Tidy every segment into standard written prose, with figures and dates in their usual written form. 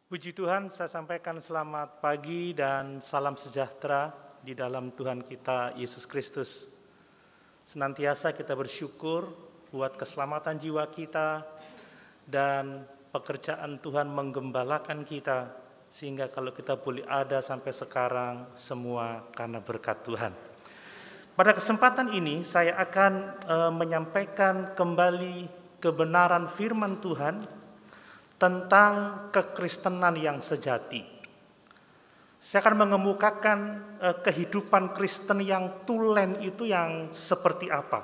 Puji Tuhan, saya sampaikan selamat pagi dan salam sejahtera di dalam Tuhan kita Yesus Kristus. Senantiasa kita bersyukur buat keselamatan jiwa kita dan pekerjaan Tuhan menggembalakan kita, sehingga kalau kita boleh ada sampai sekarang semua karena berkat Tuhan. Pada kesempatan ini saya akan menyampaikan kembali kebenaran firman Tuhan tentang kekristenan yang sejati. Saya akan mengemukakan kehidupan Kristen yang tulen itu yang seperti apa.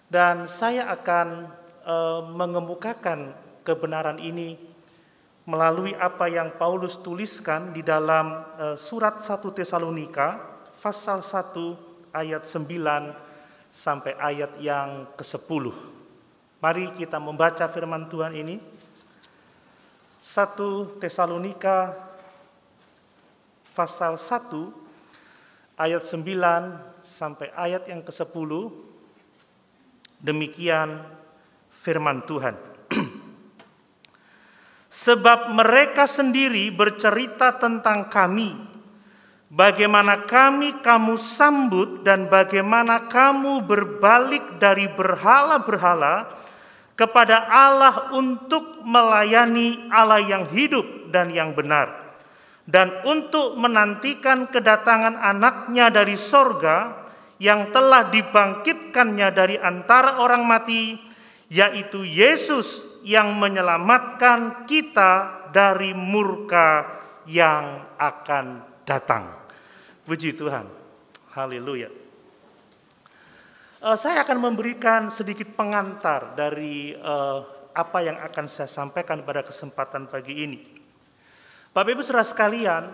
Dan saya akan mengemukakan kebenaran ini melalui apa yang Paulus tuliskan di dalam surat 1 Tesalonika pasal 1 ayat 9 sampai ayat yang ke-10. Mari kita membaca firman Tuhan ini. 1 Tesalonika pasal 1 ayat 9 sampai ayat yang ke-10. Demikian firman Tuhan. Sebab mereka sendiri bercerita tentang kami, bagaimana kamu sambut dan bagaimana kamu berbalik dari berhala-berhala kepada Allah untuk melayani Allah yang hidup dan yang benar, dan untuk menantikan kedatangan anaknya dari sorga yang telah dibangkitkannya dari antara orang mati, yaitu Yesus yang menyelamatkan kita dari murka yang akan datang. Puji Tuhan. Haleluya. Saya akan memberikan sedikit pengantar dari apa yang akan saya sampaikan pada kesempatan pagi ini. Bapak Ibu Saudara sekalian,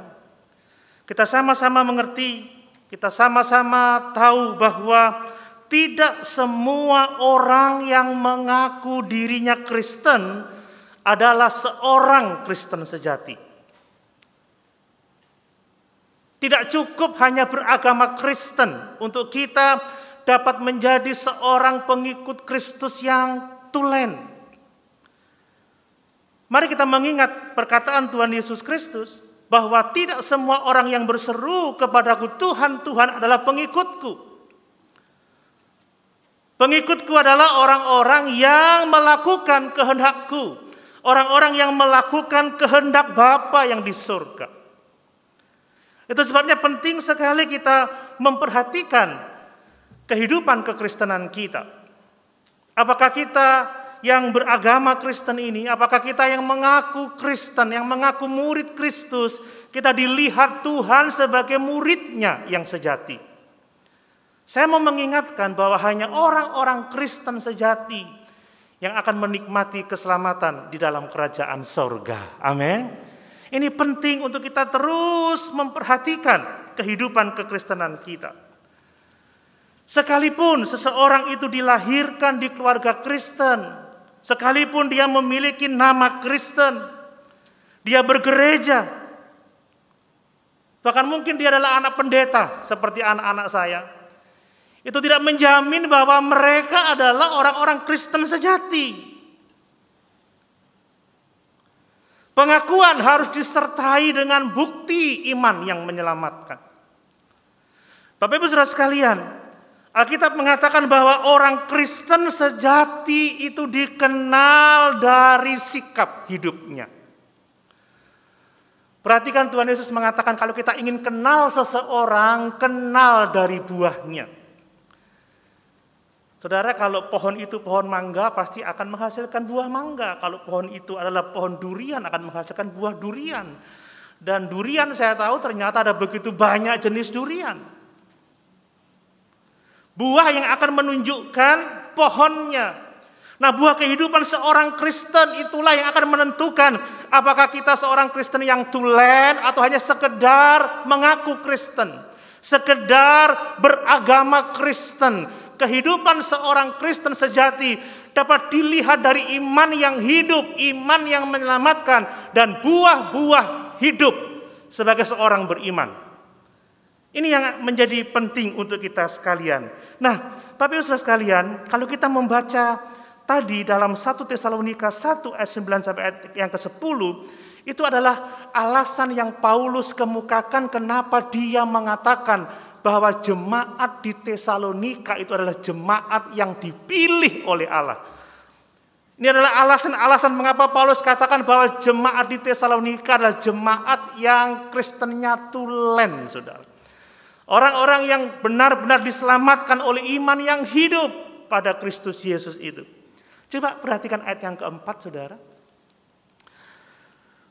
kita sama-sama mengerti, kita sama-sama tahu bahwa tidak semua orang yang mengaku dirinya Kristen adalah seorang Kristen sejati. Tidak cukup hanya beragama Kristen untuk kita dapat menjadi seorang pengikut Kristus yang tulen. Mari kita mengingat perkataan Tuhan Yesus Kristus bahwa tidak semua orang yang berseru kepadaku Tuhan, Tuhan adalah pengikutku. Pengikutku adalah orang-orang yang melakukan kehendakku, orang-orang yang melakukan kehendak Bapa yang di surga. Itu sebabnya penting sekali kita memperhatikan kehidupan kekristenan kita. Apakah kita yang beragama Kristen ini, apakah kita yang mengaku Kristen, yang mengaku murid Kristus, kita dilihat Tuhan sebagai muridnya yang sejati. Saya mau mengingatkan bahwa hanya orang-orang Kristen sejati yang akan menikmati keselamatan di dalam kerajaan sorga. Amin. Ini penting untuk kita terus memperhatikan kehidupan kekristenan kita. Sekalipun seseorang itu dilahirkan di keluarga Kristen, sekalipun dia memiliki nama Kristen, dia bergereja, bahkan mungkin dia adalah anak pendeta seperti anak-anak saya, itu tidak menjamin bahwa mereka adalah orang-orang Kristen sejati. Pengakuan harus disertai dengan bukti iman yang menyelamatkan. Bapak Ibu Saudara sekalian, Alkitab mengatakan bahwa orang Kristen sejati itu dikenal dari sikap hidupnya. Perhatikan Tuhan Yesus mengatakan kalau kita ingin kenal seseorang, kenal dari buahnya. Saudara, kalau pohon itu pohon mangga pasti akan menghasilkan buah mangga. Kalau pohon itu adalah pohon durian akan menghasilkan buah durian. Dan durian saya tahu ternyata ada begitu banyak jenis durian. Buah yang akan menunjukkan pohonnya. Nah, buah kehidupan seorang Kristen itulah yang akan menentukan apakah kita seorang Kristen yang tulen atau hanya sekedar mengaku Kristen, sekedar beragama Kristen. Kehidupan seorang Kristen sejati dapat dilihat dari iman yang hidup, iman yang menyelamatkan, dan buah-buah hidup sebagai seorang beriman. Ini yang menjadi penting untuk kita sekalian. Nah, Bapak Ibu Saudara sekalian, kalau kita membaca tadi dalam 1 Tesalonika 1 ayat 9 sampai ayat yang ke-10, Itu adalah alasan yang Paulus kemukakan kenapa dia mengatakan bahwa jemaat di Tesalonika itu adalah jemaat yang dipilih oleh Allah. Ini adalah alasan-alasan mengapa Paulus katakan bahwa jemaat di Tesalonika adalah jemaat yang Kristennya tulen, saudara. Orang-orang yang benar-benar diselamatkan oleh iman yang hidup pada Kristus Yesus itu. Coba perhatikan ayat yang keempat, saudara.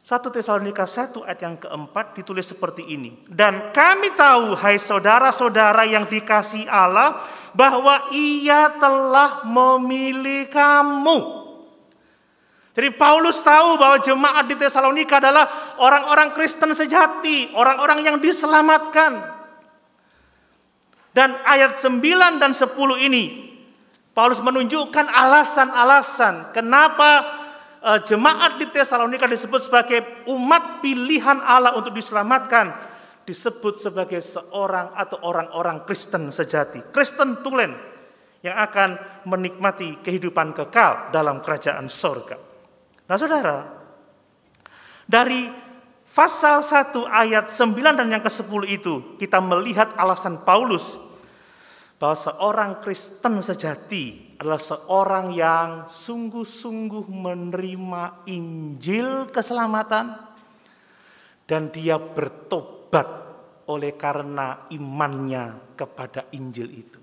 1 Tesalonika 1 ayat yang keempat ditulis seperti ini. Dan kami tahu, hai saudara-saudara yang dikasihi Allah, bahwa Ia telah memilih kamu. Jadi Paulus tahu bahwa jemaat di Tesalonika adalah orang-orang Kristen sejati, orang-orang yang diselamatkan. Dan ayat 9 dan 10 ini, Paulus menunjukkan alasan-alasan kenapa jemaat di Tesalonika disebut sebagai umat pilihan Allah untuk diselamatkan, disebut sebagai seorang atau orang-orang Kristen sejati, Kristen tulen yang akan menikmati kehidupan kekal dalam kerajaan sorga. Nah saudara, dari pasal 1 ayat 9 dan yang ke-10 itu kita melihat alasan Paulus bahwa seorang Kristen sejati adalah seorang yang sungguh-sungguh menerima Injil keselamatan dan dia bertobat oleh karena imannya kepada Injil itu.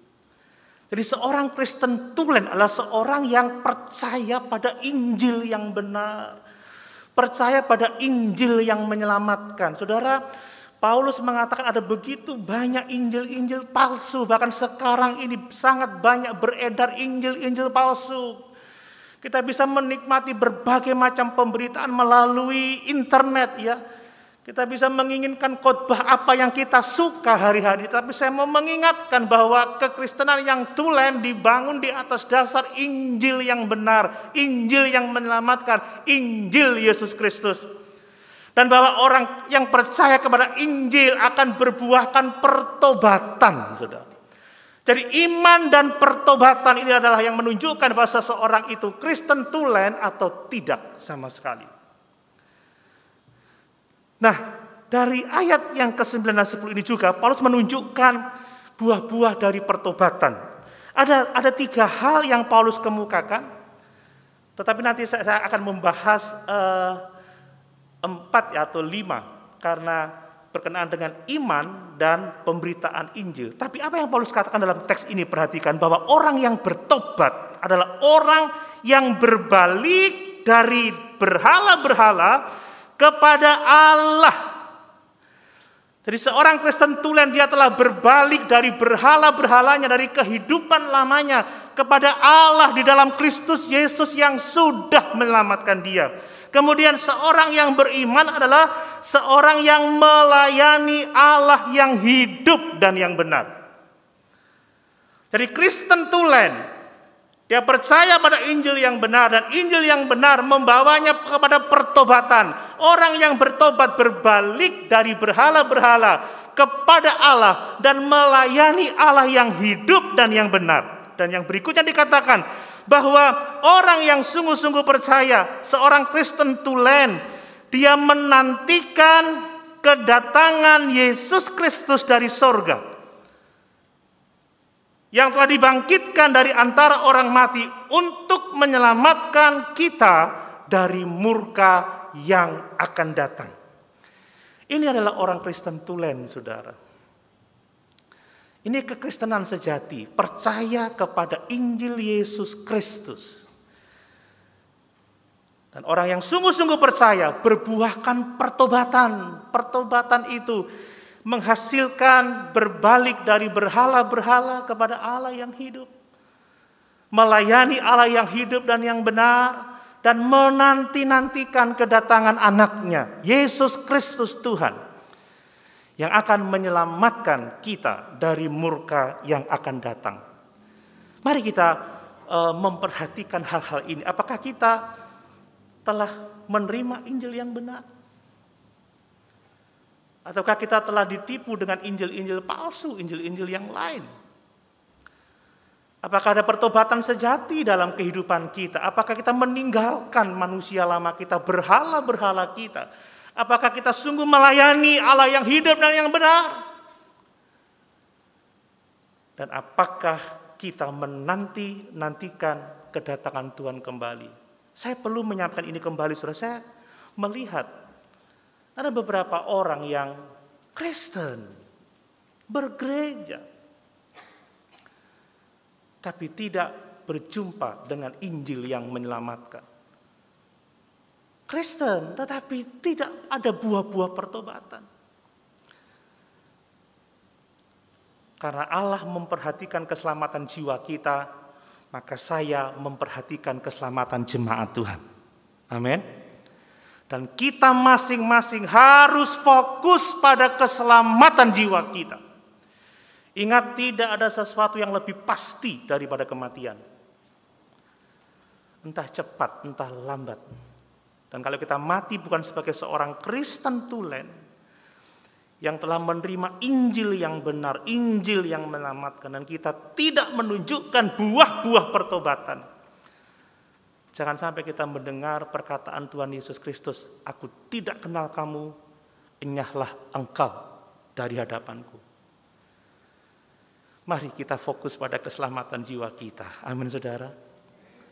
Jadi seorang Kristen tulen adalah seorang yang percaya pada Injil yang benar, percaya pada Injil yang menyelamatkan. Saudara, Paulus mengatakan ada begitu banyak Injil-Injil palsu. Bahkan sekarang ini sangat banyak beredar Injil-Injil palsu. Kita bisa menikmati berbagai macam pemberitaan melalui internet ya. Kita bisa menginginkan khotbah apa yang kita suka hari-hari. Tapi saya mau mengingatkan bahwa kekristenan yang tulen dibangun di atas dasar Injil yang benar. Injil yang menyelamatkan. Injil Yesus Kristus. Dan bahwa orang yang percaya kepada Injil akan berbuahkan pertobatan, saudara. Jadi iman dan pertobatan ini adalah yang menunjukkan bahwa seseorang itu Kristen tulen atau tidak sama sekali. Nah, dari ayat yang ke-9 dan 10 ini juga Paulus menunjukkan buah-buah dari pertobatan. Ada 3 hal yang Paulus kemukakan, tetapi nanti saya akan membahas 4 atau 5 karena berkenaan dengan iman dan pemberitaan Injil. Tapi apa yang Paulus katakan dalam teks ini, perhatikan bahwa orang yang bertobat adalah orang yang berbalik dari berhala-berhala kepada Allah. Jadi seorang Kristen tulen dia telah berbalik dari berhala-berhalanya, dari kehidupan lamanya kepada Allah di dalam Kristus Yesus yang sudah menyelamatkan dia. Kemudian seorang yang beriman adalah seorang yang melayani Allah yang hidup dan yang benar. Jadi Kristen tulen, dia percaya pada Injil yang benar dan Injil yang benar membawanya kepada pertobatan. Orang yang bertobat berbalik dari berhala-berhala kepada Allah dan melayani Allah yang hidup dan yang benar. Dan yang berikutnya dikatakan bahwa orang yang sungguh-sungguh percaya, seorang Kristen tulen, dia menantikan kedatangan Yesus Kristus dari sorga, yang telah dibangkitkan dari antara orang mati untuk menyelamatkan kita dari murka yang akan datang. Ini adalah orang Kristen tulen, saudara. Ini kekristenan sejati, percaya kepada Injil Yesus Kristus. Dan orang yang sungguh-sungguh percaya berbuahkan pertobatan. Pertobatan itu menghasilkan berbalik dari berhala-berhala kepada Allah yang hidup. Melayani Allah yang hidup dan yang benar. Dan menanti-nantikan kedatangan anaknya, Yesus Kristus Tuhan, yang akan menyelamatkan kita dari murka yang akan datang. Mari kita memperhatikan hal-hal ini. Apakah kita telah menerima Injil yang benar? Ataukah kita telah ditipu dengan Injil-Injil palsu, Injil-Injil yang lain? Apakah ada pertobatan sejati dalam kehidupan kita? Apakah kita meninggalkan manusia lama kita, berhala-berhala kita? Apakah kita sungguh melayani Allah yang hidup dan yang benar? Dan apakah kita menantikan kedatangan Tuhan kembali? Saya perlu menyampaikan ini kembali, saudara. Saya melihat ada beberapa orang yang Kristen, bergereja, tapi tidak berjumpa dengan Injil yang menyelamatkan. Kristen, tetapi tidak ada buah-buah pertobatan. Karena Allah memperhatikan keselamatan jiwa kita, maka saya memperhatikan keselamatan jemaat Tuhan. Amin. Dan kita masing-masing harus fokus pada keselamatan jiwa kita. Ingat, tidak ada sesuatu yang lebih pasti daripada kematian. Entah cepat, entah lambat. Dan kalau kita mati bukan sebagai seorang Kristen tulen yang telah menerima Injil yang benar, Injil yang menyelamatkan, dan kita tidak menunjukkan buah-buah pertobatan, jangan sampai kita mendengar perkataan Tuhan Yesus Kristus, "Aku tidak kenal kamu, enyahlah engkau dari hadapanku." Mari kita fokus pada keselamatan jiwa kita. Amin, saudara.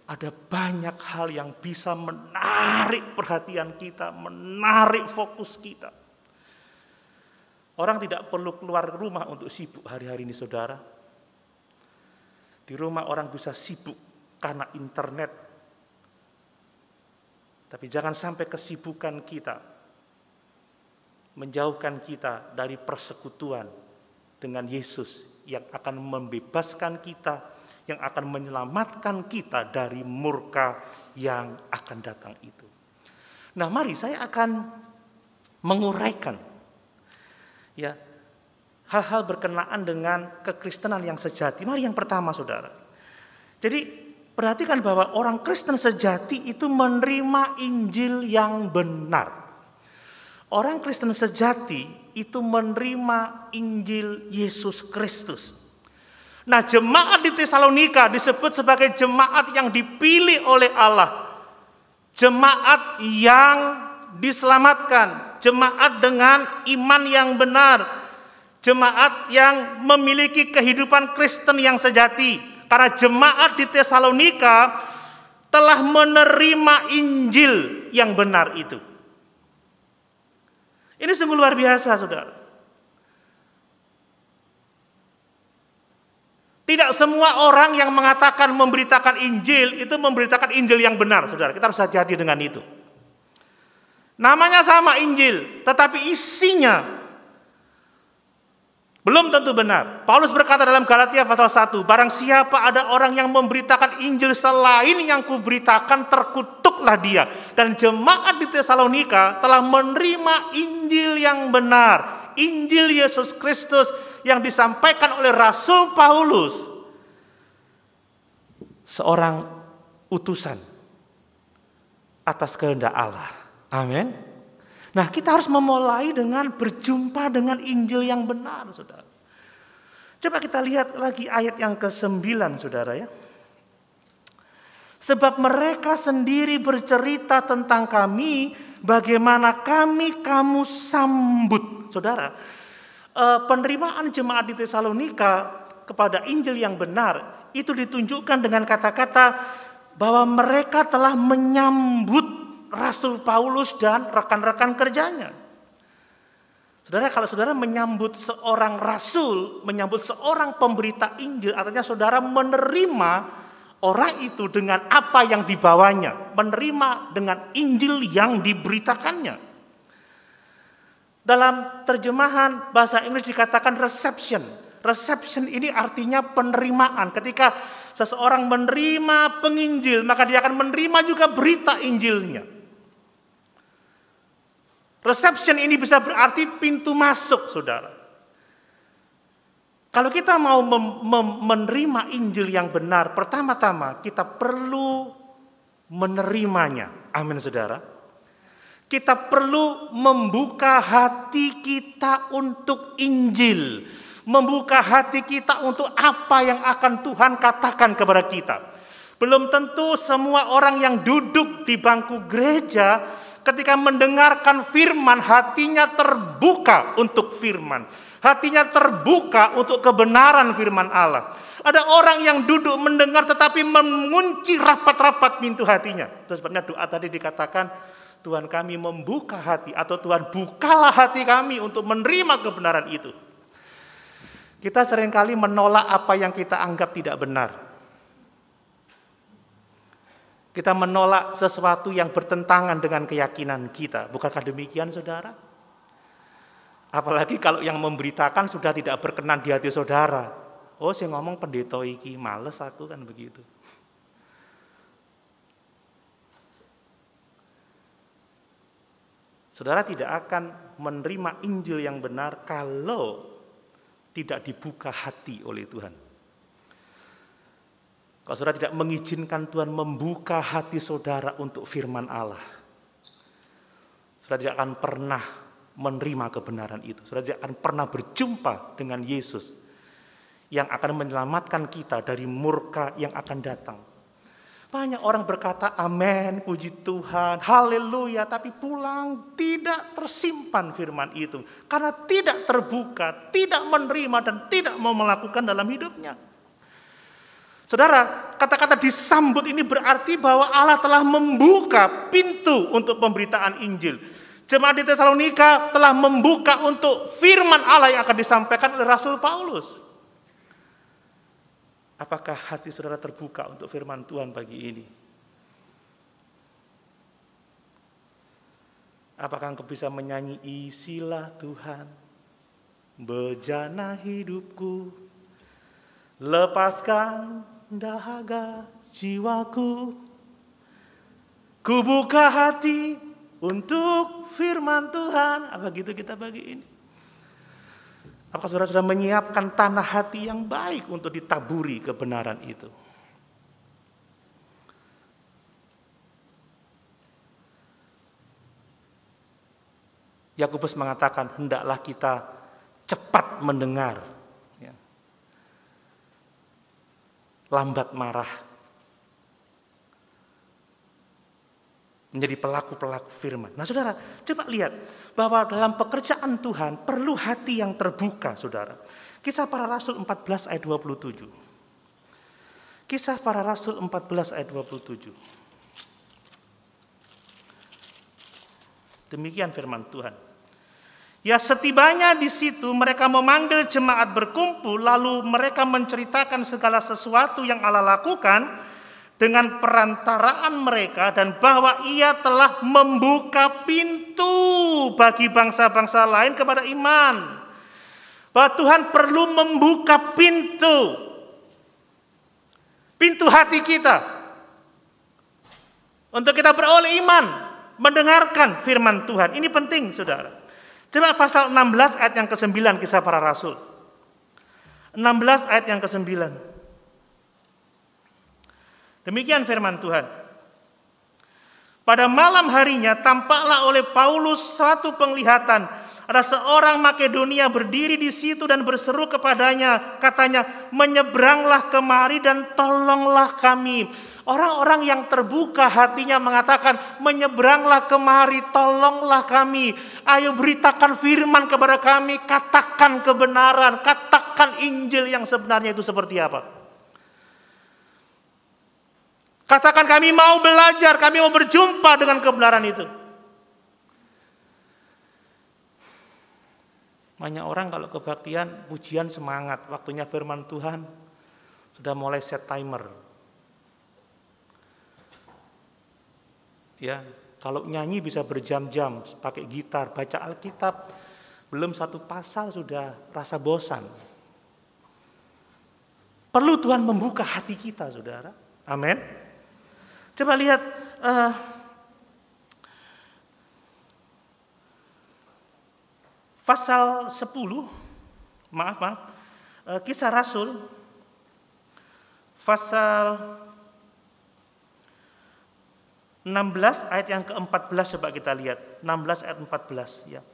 Ada banyak hal yang bisa menarik perhatian kita, menarik fokus kita. Orang tidak perlu keluar rumah untuk sibuk hari-hari ini, saudara. Di rumah orang bisa sibuk karena internet. Tapi jangan sampai kesibukan kita menjauhkan kita dari persekutuan dengan Yesus yang akan membebaskan kita, yang akan menyelamatkan kita dari murka yang akan datang itu. Nah, mari saya akan menguraikan ya hal-hal berkenaan dengan kekristenan yang sejati. Mari yang pertama, saudara. Jadi perhatikan bahwa orang Kristen sejati itu menerima Injil yang benar. Orang Kristen sejati itu menerima Injil Yesus Kristus. Nah, jemaat di Tesalonika disebut sebagai jemaat yang dipilih oleh Allah. Jemaat yang diselamatkan, jemaat dengan iman yang benar, jemaat yang memiliki kehidupan Kristen yang sejati. Karena jemaat di Tesalonika telah menerima Injil yang benar itu. Ini sungguh luar biasa, saudara. Tidak semua orang yang mengatakan memberitakan Injil itu memberitakan Injil yang benar, saudara. Kita harus hati-hati dengan itu. Namanya sama Injil, tetapi isinya belum tentu benar. Paulus berkata dalam Galatia pasal 1, "Barang siapa ada orang yang memberitakan Injil selain yang kuberitakan, terkutuklah dia." Dan jemaat di Tesalonika telah menerima Injil yang benar, Injil Yesus Kristus yang disampaikan oleh Rasul Paulus, seorang utusan atas kehendak Allah. Amin. Nah, kita harus memulai dengan berjumpa dengan Injil yang benar, saudara. Coba kita lihat lagi ayat yang ke-9, saudara ya. Sebab mereka sendiri bercerita tentang kami, bagaimana kamu sambut. Saudara, penerimaan jemaat di Tesalonika kepada Injil yang benar itu ditunjukkan dengan kata-kata bahwa mereka telah menyambut Rasul Paulus dan rekan-rekan kerjanya. Saudara, kalau saudara menyambut seorang rasul, menyambut seorang pemberita Injil, artinya saudara menerima orang itu dengan apa yang dibawanya, menerima dengan Injil yang diberitakannya. Dalam terjemahan bahasa Inggris dikatakan reception. Reception ini artinya penerimaan. Ketika seseorang menerima penginjil, maka dia akan menerima juga berita Injilnya. Reception ini bisa berarti pintu masuk, saudara. Kalau kita mau menerima Injil yang benar, pertama-tama kita perlu menerimanya. Amin, saudara. Kita perlu membuka hati kita untuk Injil. membuka hati kita untuk apa yang akan Tuhan katakan kepada kita. Belum tentu semua orang yang duduk di bangku gereja ketika mendengarkan firman, hatinya terbuka untuk firman. Hatinya terbuka untuk kebenaran firman Allah. Ada orang yang duduk mendengar tetapi mengunci rapat-rapat pintu hatinya. Itu sebabnya doa tadi dikatakan, Tuhan kami membuka hati, atau Tuhan bukalah hati kami untuk menerima kebenaran itu. Kita seringkali menolak apa yang kita anggap tidak benar. Kita menolak sesuatu yang bertentangan dengan keyakinan kita. Bukankah demikian, saudara? Apalagi kalau yang memberitakan sudah tidak berkenan di hati saudara. Oh, saya ngomong pendeta iki, males aku, kan begitu. Saudara tidak akan menerima Injil yang benar kalau tidak dibuka hati oleh Tuhan. Kalau saudara tidak mengizinkan Tuhan membuka hati saudara untuk firman Allah, saudara tidak akan pernah menerima kebenaran itu. Saudara tidak akan pernah berjumpa dengan Yesus yang akan menyelamatkan kita dari murka yang akan datang. Banyak orang berkata amin, puji Tuhan, haleluya, tapi pulang tidak tersimpan firman itu. Karena tidak terbuka, tidak menerima dan tidak mau melakukan dalam hidupnya. Saudara, kata-kata disambut ini berarti bahwa Allah telah membuka pintu untuk pemberitaan Injil. Jemaat di Tesalonika telah membuka untuk firman Allah yang akan disampaikan oleh Rasul Paulus. Apakah hati saudara terbuka untuk firman Tuhan pagi ini? Apakah engkau bisa menyanyi, isilah Tuhan, bejana hidupku, lepaskan dahaga jiwaku, ku buka hati untuk firman Tuhan. Apa gitu kita pagi ini? Apakah saudara sudah menyiapkan tanah hati yang baik untuk ditaburi kebenaran itu? Yakobus mengatakan, hendaklah kita cepat mendengar, ya, lambat marah, menjadi pelaku-pelaku firman. Nah saudara, coba lihat bahwa dalam pekerjaan Tuhan perlu hati yang terbuka, saudara. Kisah Para Rasul 14 ayat 27. Kisah Para Rasul 14 ayat 27. Demikian firman Tuhan. Ya, setibanya di situ mereka memanggil jemaat berkumpul, lalu mereka menceritakan segala sesuatu yang Allah lakukan dengan perantaraan mereka, dan bahwa Ia telah membuka pintu bagi bangsa-bangsa lain kepada iman. Bahwa Tuhan perlu membuka pintu hati kita untuk kita beroleh iman, mendengarkan firman Tuhan. Ini penting, saudara. Coba pasal 16 ayat yang ke-9 Kisah Para Rasul. 16 ayat yang ke-9. Demikian firman Tuhan. Pada malam harinya tampaklah oleh Paulus satu penglihatan. Ada seorang Makedonia berdiri di situ dan berseru kepadanya, katanya, menyeberanglah kemari dan tolonglah kami. Orang-orang yang terbuka hatinya mengatakan, menyeberanglah kemari, tolonglah kami. Ayo beritakan firman kepada kami, katakan kebenaran, katakan Injil yang sebenarnya itu seperti apa. Katakan kami mau belajar, kami mau berjumpa dengan kebenaran itu. Banyak orang kalau kebaktian, pujian semangat, waktunya firman Tuhan, sudah mulai set timer. Ya, kalau nyanyi bisa berjam-jam, pakai gitar, baca Alkitab, belum satu pasal sudah rasa bosan. Perlu Tuhan membuka hati kita, saudara. Amin. Coba lihat pasal 10, Kisah Rasul, pasal 16 ayat yang ke-14, coba kita lihat. 16 ayat 14, ya.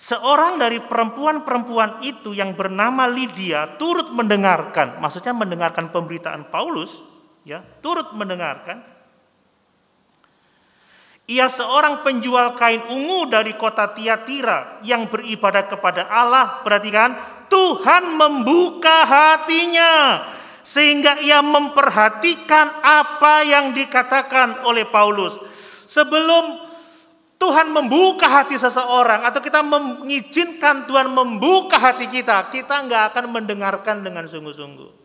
Seorang dari perempuan-perempuan itu yang bernama Lydia turut mendengarkan, maksudnya mendengarkan pemberitaan Paulus, ya, turut mendengarkan. Ia seorang penjual kain ungu dari kota Tiatira yang beribadah kepada Allah. Perhatikan, Tuhan membuka hatinya sehingga ia memperhatikan apa yang dikatakan oleh Paulus. Sebelum Tuhan membuka hati seseorang atau kita mengizinkan Tuhan membuka hati kita, kita nggak akan mendengarkan dengan sungguh-sungguh.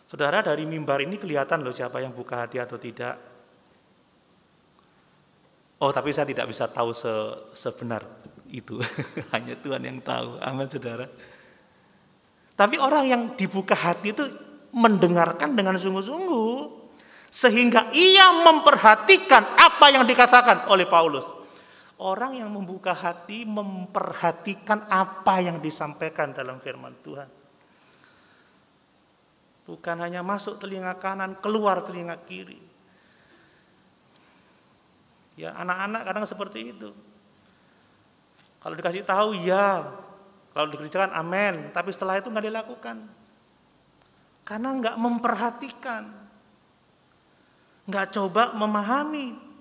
Saudara, dari mimbar ini kelihatan loh siapa yang buka hati atau tidak. Oh, tapi saya tidak bisa tahu sebenar itu. Hanya Tuhan yang tahu. Amin, saudara. Tapi orang yang dibuka hati itu mendengarkan dengan sungguh-sungguh. Sehingga ia memperhatikan apa yang dikatakan oleh Paulus. Orang yang membuka hati memperhatikan apa yang disampaikan dalam firman Tuhan. Bukan hanya masuk telinga kanan, keluar telinga kiri. Ya, anak-anak kadang seperti itu. Kalau dikasih tahu ya, kalau dikerjakan amin, tapi setelah itu nggak dilakukan. Karena nggak memperhatikan. Nggak coba memahami.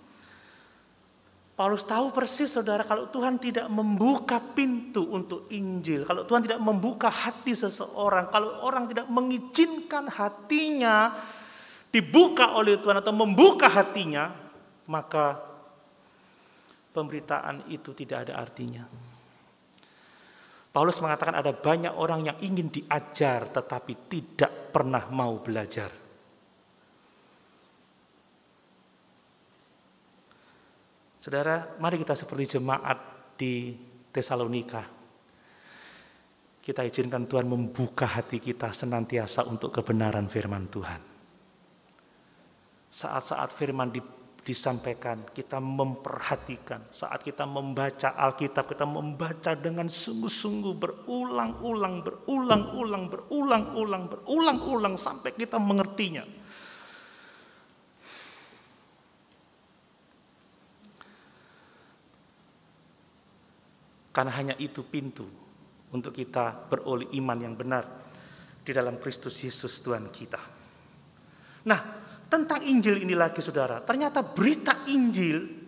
Paulus tahu persis, saudara, kalau Tuhan tidak membuka pintu untuk Injil, kalau Tuhan tidak membuka hati seseorang, kalau orang tidak mengizinkan hatinya dibuka oleh Tuhan atau membuka hatinya, maka pemberitaan itu tidak ada artinya. Paulus mengatakan ada banyak orang yang ingin diajar tetapi tidak pernah mau belajar. Saudara, mari kita seperti jemaat di Tesalonika. Kita izinkan Tuhan membuka hati kita senantiasa untuk kebenaran firman Tuhan. Saat-saat firman disampaikan, kita memperhatikan. Saat kita membaca Alkitab, kita membaca dengan sungguh-sungguh berulang-ulang sampai kita mengertinya. Karena hanya itu pintu untuk kita beroleh iman yang benar di dalam Kristus Yesus Tuhan kita. Nah, tentang Injil ini lagi, saudara. Ternyata berita Injil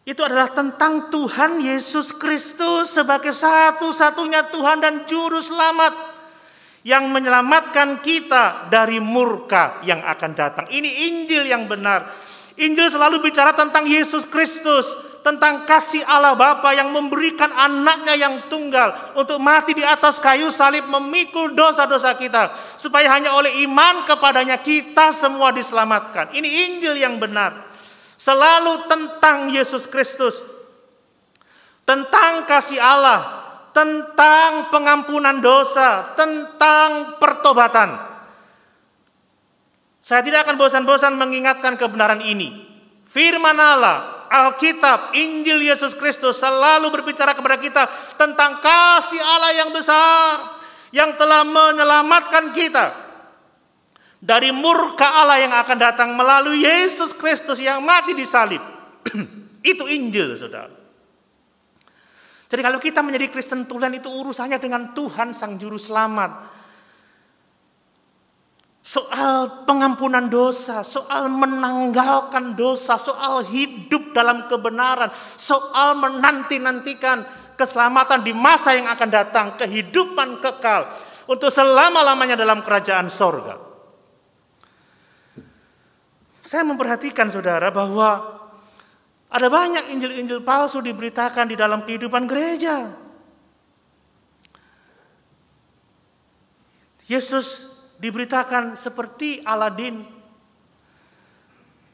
itu adalah tentang Tuhan Yesus Kristus sebagai satu-satunya Tuhan dan Juru Selamat yang menyelamatkan kita dari murka yang akan datang. Ini Injil yang benar. Injil selalu bicara tentang Yesus Kristus, tentang kasih Allah Bapa yang memberikan anaknya yang tunggal untuk mati di atas kayu salib memikul dosa-dosa kita, supaya hanya oleh iman kepadanya kita semua diselamatkan. Ini Injil yang benar. Selalu tentang Yesus Kristus, tentang kasih Allah, tentang pengampunan dosa, tentang pertobatan. Saya tidak akan bosan-bosan mengingatkan kebenaran ini. Firman Allah, Alkitab, Injil Yesus Kristus selalu berbicara kepada kita tentang kasih Allah yang besar yang telah menyelamatkan kita dari murka Allah yang akan datang melalui Yesus Kristus yang mati di salib. Itu Injil, saudara. Jadi kalau kita menjadi Kristen tulen, itu urusannya dengan Tuhan Sang Juru Selamat. Soal pengampunan dosa, soal menanggalkan dosa, soal hidup dalam kebenaran, soal menanti-nantikan keselamatan di masa yang akan datang, kehidupan kekal untuk selama-lamanya dalam kerajaan sorga. Saya memperhatikan, saudara, bahwa ada banyak Injil-Injil palsu diberitakan di dalam kehidupan gereja. Yesus diberitakan seperti Aladin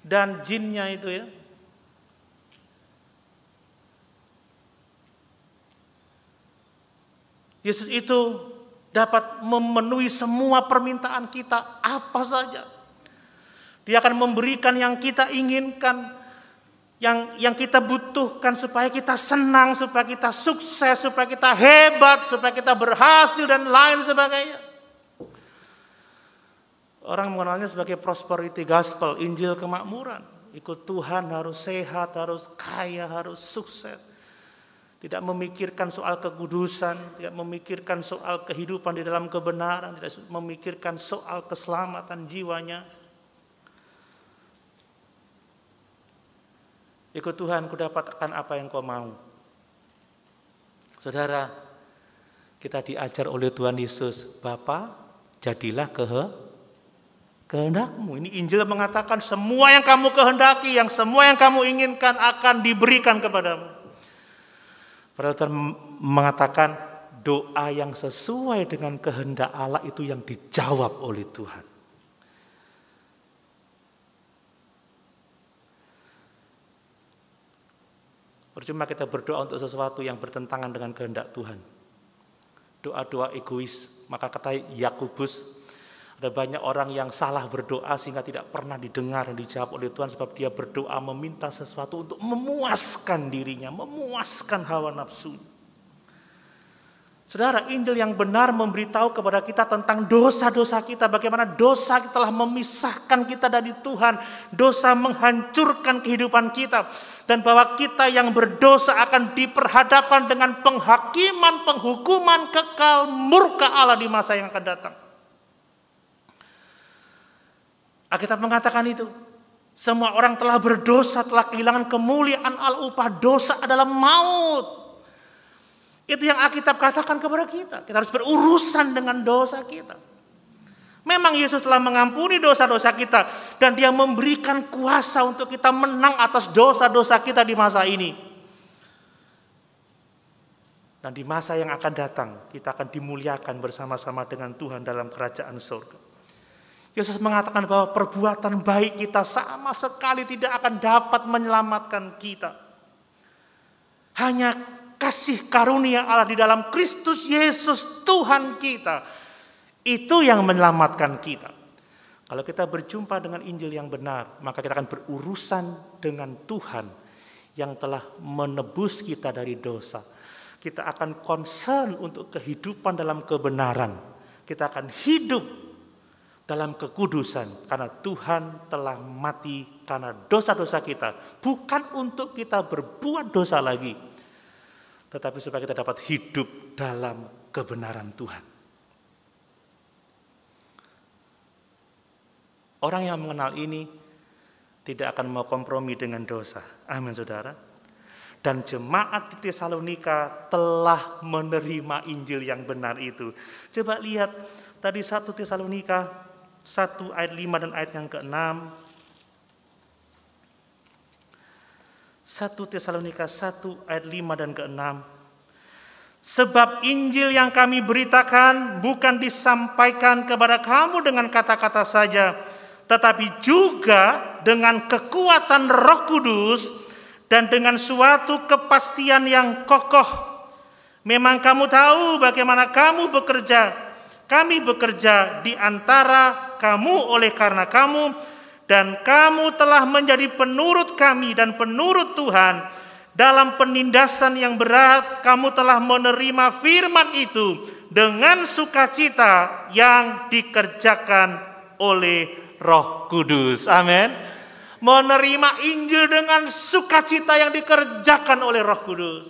dan jinnya itu, ya. Yesus itu dapat memenuhi semua permintaan kita, apa saja. Dia akan memberikan yang kita inginkan, yang kita butuhkan supaya kita senang, supaya kita sukses, supaya kita hebat, supaya kita berhasil dan lain sebagainya. Orang mengenalnya sebagai prosperity gospel, Injil kemakmuran. Ikut Tuhan harus sehat, harus kaya, harus sukses. Tidak memikirkan soal kekudusan, tidak memikirkan soal kehidupan di dalam kebenaran, tidak memikirkan soal keselamatan jiwanya. Ikut Tuhan, kudapatkan apa yang kau mau. Saudara, kita diajar oleh Tuhan Yesus, Bapa, jadilah kehendakmu. Ini Injil mengatakan semua yang kamu kehendaki, yang semua yang kamu inginkan akan diberikan kepadamu. Padahal Tuhan mengatakan doa yang sesuai dengan kehendak Allah itu yang dijawab oleh Tuhan. Percuma kita berdoa untuk sesuatu yang bertentangan dengan kehendak Tuhan. Doa-doa egois. Maka kata Yakobus, ada banyak orang yang salah berdoa sehingga tidak pernah didengar dan dijawab oleh Tuhan sebab dia berdoa meminta sesuatu untuk memuaskan dirinya, memuaskan hawa nafsu. Saudara, Injil yang benar memberitahu kepada kita tentang dosa-dosa kita, bagaimana dosa telah memisahkan kita dari Tuhan, dosa menghancurkan kehidupan kita, dan bahwa kita yang berdosa akan diperhadapkan dengan penghakiman, penghukuman kekal murka Allah di masa yang akan datang. Alkitab mengatakan itu. Semua orang telah berdosa, telah kehilangan kemuliaan Allah, upah dosa adalah maut. Itu yang Alkitab katakan kepada kita. Kita harus berurusan dengan dosa kita. Memang Yesus telah mengampuni dosa-dosa kita. Dan dia memberikan kuasa untuk kita menang atas dosa-dosa kita di masa ini. Dan di masa yang akan datang, kita akan dimuliakan bersama-sama dengan Tuhan dalam kerajaan surga. Yesus mengatakan bahwa perbuatan baik kita sama sekali tidak akan dapat menyelamatkan kita. Hanya kasih karunia Allah di dalam Kristus Yesus Tuhan kita, itu yang menyelamatkan kita. Kalau kita berjumpa dengan Injil yang benar, maka kita akan berurusan dengan Tuhan yang telah menebus kita dari dosa. Kita akan concern untuk kehidupan dalam kebenaran. Kita akan hidup dalam kekudusan karena Tuhan telah mati karena dosa-dosa kita. Bukan untuk kita berbuat dosa lagi, tetapi supaya kita dapat hidup dalam kebenaran Tuhan. Orang yang mengenal ini tidak akan mau kompromi dengan dosa. Amin, saudara. Dan jemaat di Tesalonika telah menerima Injil yang benar itu. Coba lihat tadi 1 Tesalonika 1 ayat 5 dan ayat yang ke-6. 1 Tesalonika 1 ayat 5 dan ke-6. Sebab Injil yang kami beritakan bukan disampaikan kepada kamu dengan kata-kata saja, tetapi juga dengan kekuatan Roh Kudus dan dengan suatu kepastian yang kokoh. Memang kamu tahu bagaimana kami bekerja di antara kamu oleh karena kamu, dan kamu telah menjadi penurut kami dan penurut Tuhan. Dalam penindasan yang berat, kamu telah menerima firman itu dengan sukacita yang dikerjakan oleh Roh Kudus. Amin. Menerima Injil dengan sukacita yang dikerjakan oleh Roh Kudus.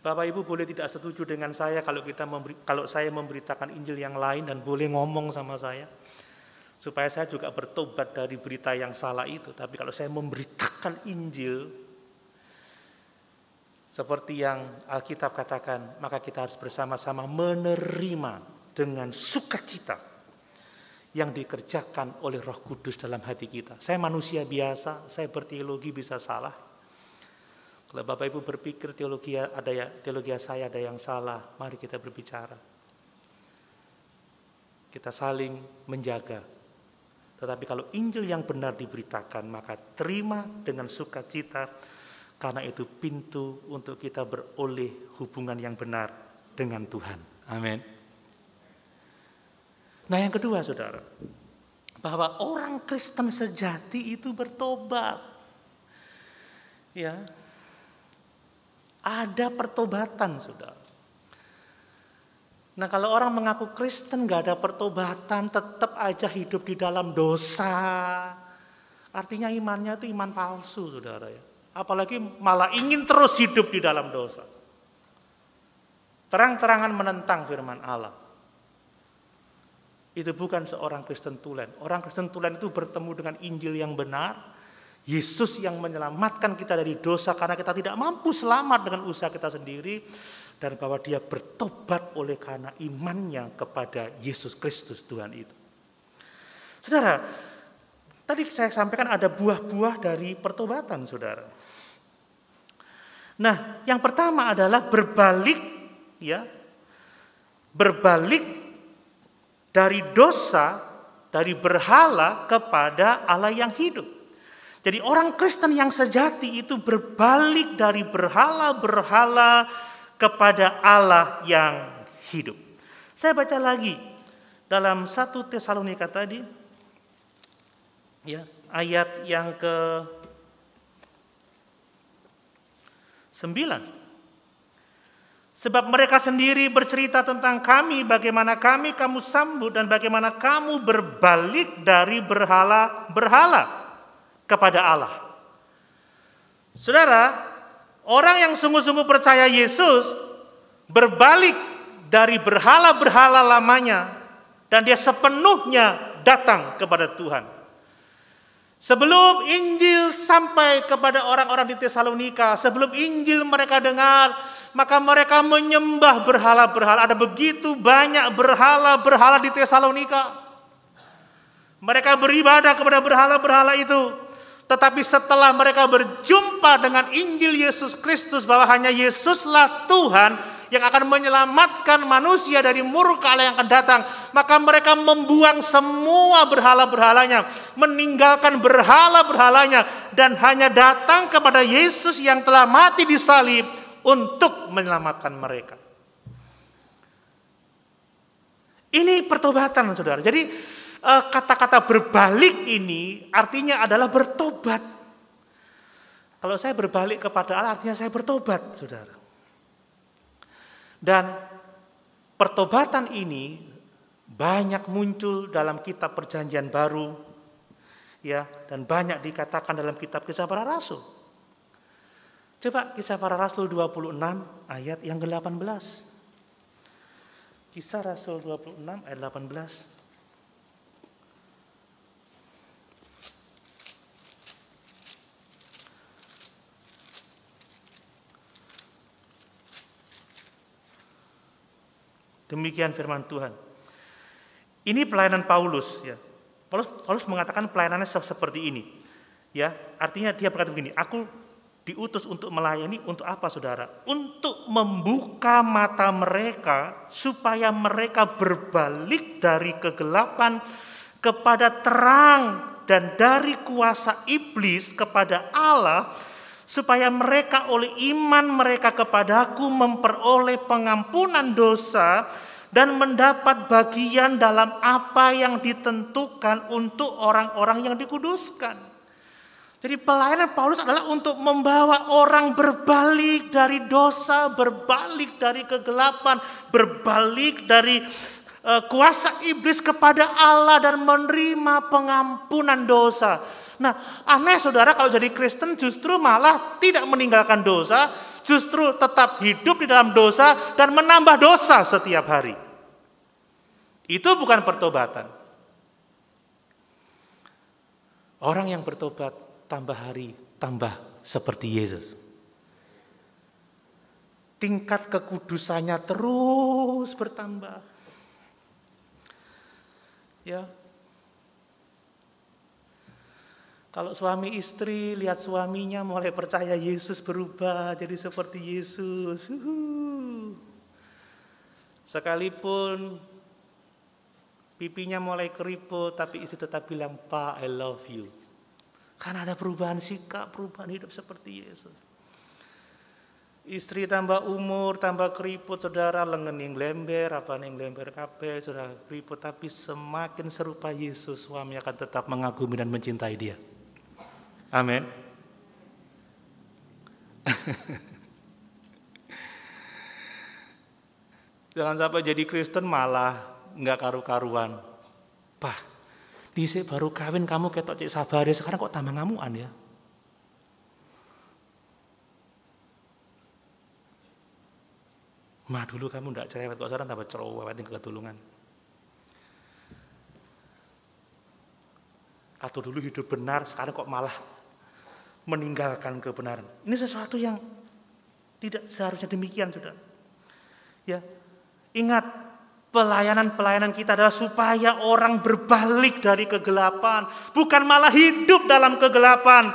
Bapak Ibu boleh tidak setuju dengan saya kalau saya memberitakan Injil yang lain, dan boleh ngomong sama saya supaya saya juga bertobat dari berita yang salah itu. Tapi kalau saya memberitakan Injil seperti yang Alkitab katakan, maka kita harus bersama-sama menerima dengan sukacita yang dikerjakan oleh Roh Kudus dalam hati kita. Saya manusia biasa, saya berteologi bisa salah. Kalau Bapak Ibu berpikir teologi saya ada yang salah, mari kita berbicara. Kita saling menjaga. Tetapi kalau Injil yang benar diberitakan, maka terima dengan sukacita, karena itu pintu untuk kita beroleh hubungan yang benar dengan Tuhan. Amin. Nah, yang kedua, saudara, bahwa orang Kristen sejati itu bertobat. Ya. Ada pertobatan, saudara. Nah, kalau orang mengaku Kristen gak ada pertobatan, tetap aja hidup di dalam dosa, Artinya imannya itu iman palsu, saudara ya. Apalagi malah ingin terus hidup di dalam dosa. Terang-terangan menentang firman Allah. Itu bukan seorang Kristen tulen. Orang Kristen tulen itu bertemu dengan Injil yang benar. Yesus yang menyelamatkan kita dari dosa karena kita tidak mampu selamat dengan usaha kita sendiri. Dan bahwa dia bertobat oleh karena imannya kepada Yesus Kristus Tuhan itu. Saudara, tadi saya sampaikan ada buah-buah dari pertobatan, saudara. Nah, yang pertama adalah berbalik, ya, berbalik dari dosa, dari berhala kepada Allah yang hidup. Jadi orang Kristen yang sejati itu berbalik dari berhala-berhala kepada Allah yang hidup. Saya baca lagi dalam 1 Tesalonika tadi, ya, ayat yang ke-9. Sebab mereka sendiri bercerita tentang kami, bagaimana kamu sambut dan bagaimana kamu berbalik dari berhala-berhala kepada Allah. Saudara, orang yang sungguh-sungguh percaya Yesus berbalik dari berhala-berhala lamanya dan dia sepenuhnya datang kepada Tuhan. Sebelum Injil sampai kepada orang-orang di Tesalonika, sebelum Injil mereka dengar, maka mereka menyembah berhala-berhala. Ada begitu banyak berhala-berhala di Tesalonika. Mereka beribadah kepada berhala-berhala itu. Tetapi setelah mereka berjumpa dengan Injil Yesus Kristus bahwa hanya Yesuslah Tuhan yang akan menyelamatkan manusia dari murka Allah yang akan datang, maka mereka membuang semua berhala-berhalanya, meninggalkan berhala-berhalanya dan hanya datang kepada Yesus yang telah mati di salib untuk menyelamatkan mereka. Ini pertobatan, saudara. Jadi kata-kata berbalik ini artinya adalah bertobat. Kalau saya berbalik kepada Allah artinya saya bertobat, saudara. Dan pertobatan ini banyak muncul dalam kitab Perjanjian Baru, ya, dan banyak dikatakan dalam kitab Kisah Para Rasul. Coba Kisah Para Rasul 26 ayat yang ke-18. Kisah Rasul 26 ayat 18. Demikian firman Tuhan. Ini pelayanan Paulus, ya. Paulus mengatakan pelayanannya seperti ini. Ya, artinya dia berkata begini, aku diutus untuk melayani untuk apa, saudara? Untuk membuka mata mereka supaya mereka berbalik dari kegelapan kepada terang dan dari kuasa iblis kepada Allah, supaya mereka oleh iman mereka kepadaku memperoleh pengampunan dosa dan mendapat bagian dalam apa yang ditentukan untuk orang-orang yang dikuduskan. Jadi pelayanan Paulus adalah untuk membawa orang berbalik dari dosa, berbalik dari kegelapan, berbalik dari kuasa iblis kepada Allah dan menerima pengampunan dosa. Nah, aneh saudara kalau jadi Kristen justru malah tidak meninggalkan dosa, justru tetap hidup di dalam dosa dan menambah dosa setiap hari. Itu bukan pertobatan. Orang yang bertobat tambah hari tambah seperti Yesus. Tingkat kekudusannya terus bertambah. Ya. Kalau suami istri lihat suaminya mulai percaya Yesus, berubah jadi seperti Yesus. Sekalipun pipinya mulai keriput tapi istri tetap bilang, "Pak, I love you." Karena ada perubahan sikap, perubahan hidup seperti Yesus. Istri tambah umur, tambah keriput, saudara, lengan yang lember, apa yang lember kabeh, saudara, keriput, tapi semakin serupa Yesus, suami akan tetap mengagumi dan mencintai dia. Amin. Jangan sampai jadi Kristen malah nggak karu-karuan. Pak, Dhisik baru kawin kamu ketok cek sabar, sekarang kok tambah ngamuan ya. Dulu kamu ndak cerewet, kok sekarang tambah cerewet ning ketulungan. Atau dulu hidup benar, sekarang kok malah meninggalkan kebenaran. Ini sesuatu yang tidak seharusnya demikian, Saudara. Ya. Ingat, pelayanan kita adalah supaya orang berbalik dari kegelapan, bukan malah hidup dalam kegelapan.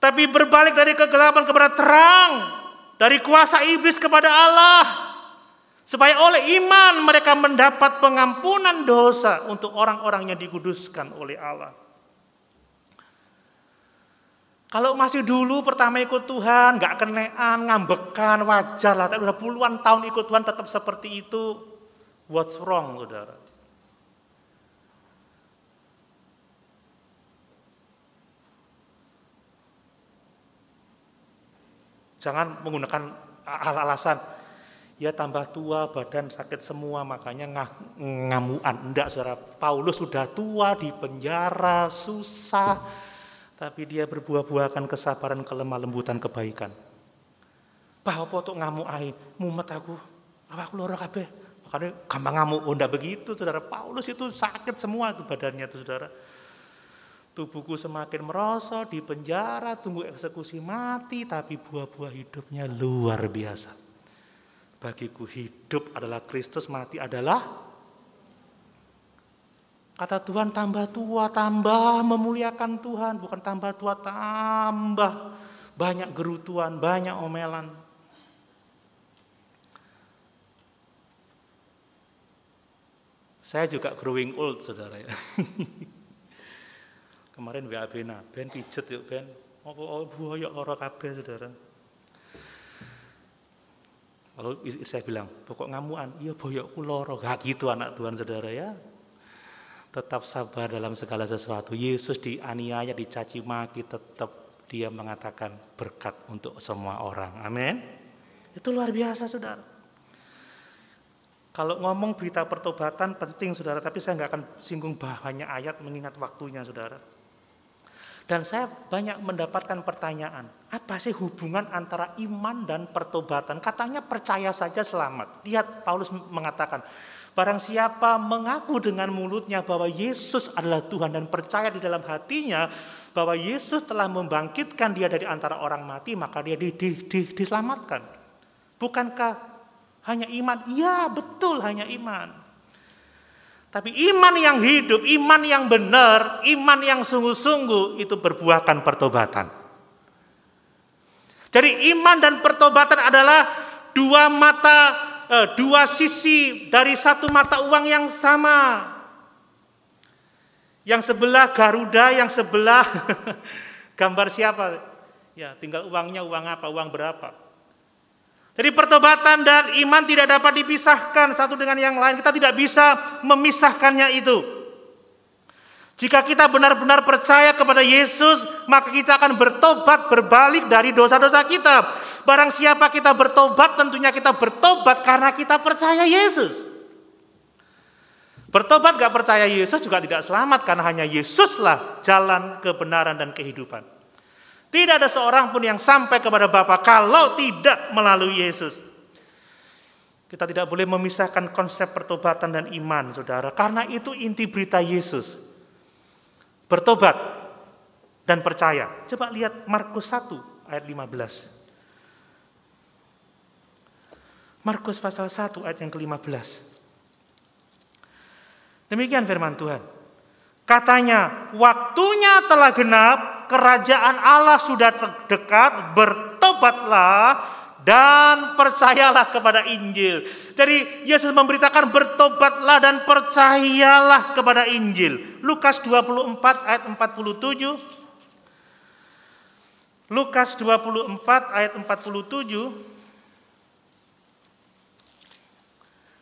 Tapi berbalik dari kegelapan kepada terang, dari kuasa iblis kepada Allah. Supaya oleh iman mereka mendapat pengampunan dosa untuk orang-orang yang dikuduskan oleh Allah. Kalau masih dulu pertama ikut Tuhan, gak kenean, ngambekan, wajar lah. Tapi udah puluhan tahun ikut Tuhan tetap seperti itu. What's wrong, Saudara? Jangan menggunakan alasan, ya tambah tua, badan sakit semua, makanya ngamuan. Enggak, Saudara. Paulus sudah tua, di penjara, susah. Tapi dia berbuah-buahkan kesabaran, kelemah lembutan, kebaikan. Apa untuk ngamuk ae, mumet aku loro kabeh. Makanya gampang ngamuk. Oh, enggak begitu, Saudara. Paulus itu sakit semua itu badannya itu, Saudara. Tubuhku semakin merosot, di penjara, tunggu eksekusi mati, tapi buah-buah hidupnya luar biasa. Bagiku hidup adalah Kristus, mati adalah, kata Tuhan, tambah tua, tambah memuliakan Tuhan. Bukan tambah tua, tambah banyak gerutuan, banyak omelan. Saya juga growing old, Saudara ya. Kemarin WA Ben pijet yuk Ben. Oh buaya loro kabeh, Saudara. Lalu istri saya bilang, pokok ngamuan, iya boyokku loro. Gak gitu anak Tuhan, Saudara ya. Tetap sabar dalam segala sesuatu. Yesus dianiaya, dicaci maki, tetap dia mengatakan berkat untuk semua orang. Amin. Itu luar biasa, Saudara. Kalau ngomong berita pertobatan penting, Saudara, tapi saya nggak akan singgung banyak ayat mengingat waktunya, Saudara. Dan saya banyak mendapatkan pertanyaan, apa sih hubungan antara iman dan pertobatan? Katanya percaya saja selamat. Lihat, Paulus mengatakan, barang siapa mengaku dengan mulutnya bahwa Yesus adalah Tuhan dan percaya di dalam hatinya bahwa Yesus telah membangkitkan dia dari antara orang mati, maka dia diselamatkan. Bukankah hanya iman? Ya, betul, hanya iman. Tapi iman yang hidup, iman yang benar, iman yang sungguh-sungguh itu berbuahkan pertobatan. Jadi iman dan pertobatan adalah dua sisi dari satu mata uang yang sama. Yang sebelah Garuda, yang sebelah gambar siapa? Ya, tinggal uangnya uang apa, uang berapa. Jadi pertobatan dan iman tidak dapat dipisahkan satu dengan yang lain. Kita tidak bisa memisahkannya itu. Jika kita benar-benar percaya kepada Yesus, maka kita akan bertobat, berbalik dari dosa-dosa kita. Barang siapa kita bertobat, tentunya kita bertobat karena kita percaya Yesus. Bertobat gak percaya Yesus juga tidak selamat, karena hanya Yesuslah jalan kebenaran dan kehidupan. Tidak ada seorang pun yang sampai kepada Bapa kalau tidak melalui Yesus. Kita tidak boleh memisahkan konsep pertobatan dan iman, Saudara, karena itu inti berita Yesus. Bertobat dan percaya. Coba lihat Markus 1 ayat 15. Markus pasal 1 ayat yang ke-15. Demikian firman Tuhan. Katanya, waktunya telah genap, kerajaan Allah sudah dekat, bertobatlah dan percayalah kepada Injil. Jadi Yesus memberitakan bertobatlah dan percayalah kepada Injil. Lukas 24 ayat 47. Lukas 24 ayat 47.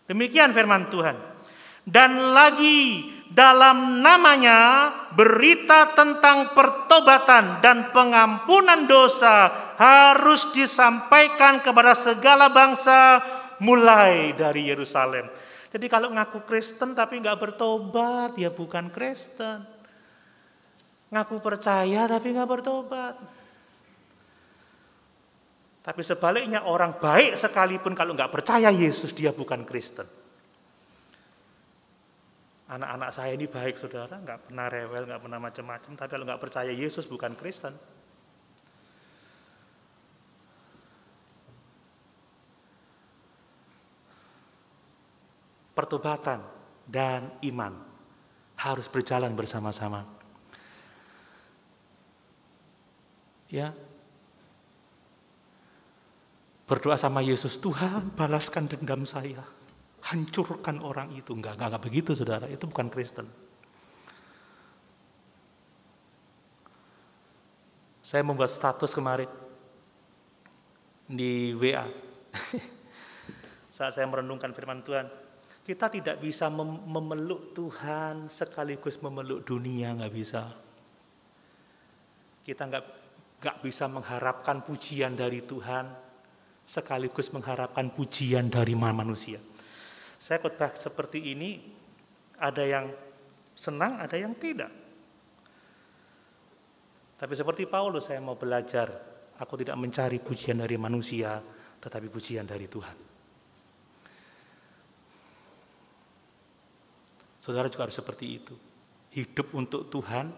Demikian firman Tuhan. Dan lagi dalam namanya berita tentang pertobatan dan pengampunan dosa harus disampaikan kepada segala bangsa mulai dari Yerusalem. Jadi kalau ngaku Kristen tapi nggak bertobat, ya bukan Kristen. Ngaku percaya tapi nggak bertobat. Tapi sebaliknya orang baik sekalipun kalau nggak percaya Yesus, dia bukan Kristen. Anak-anak saya ini baik saudara, nggak pernah rewel, nggak pernah macam-macam. Tapi kalau nggak percaya Yesus bukan Kristen. Pertobatan dan iman harus berjalan bersama-sama. Ya. Berdoa sama Yesus, Tuhan balaskan dendam saya. Hancurkan orang itu. Enggak begitu saudara, itu bukan Kristen. Saya membuat status kemarin di WA. Saat saya merenungkan firman Tuhan, kita tidak bisa memeluk Tuhan sekaligus memeluk dunia, nggak bisa. Kita nggak bisa mengharapkan pujian dari Tuhan sekaligus mengharapkan pujian dari manusia. Saya khotbah seperti ini, ada yang senang, ada yang tidak. Tapi seperti Paulus, saya mau belajar, aku tidak mencari pujian dari manusia, tetapi pujian dari Tuhan. Saudara juga harus seperti itu. Hidup untuk Tuhan,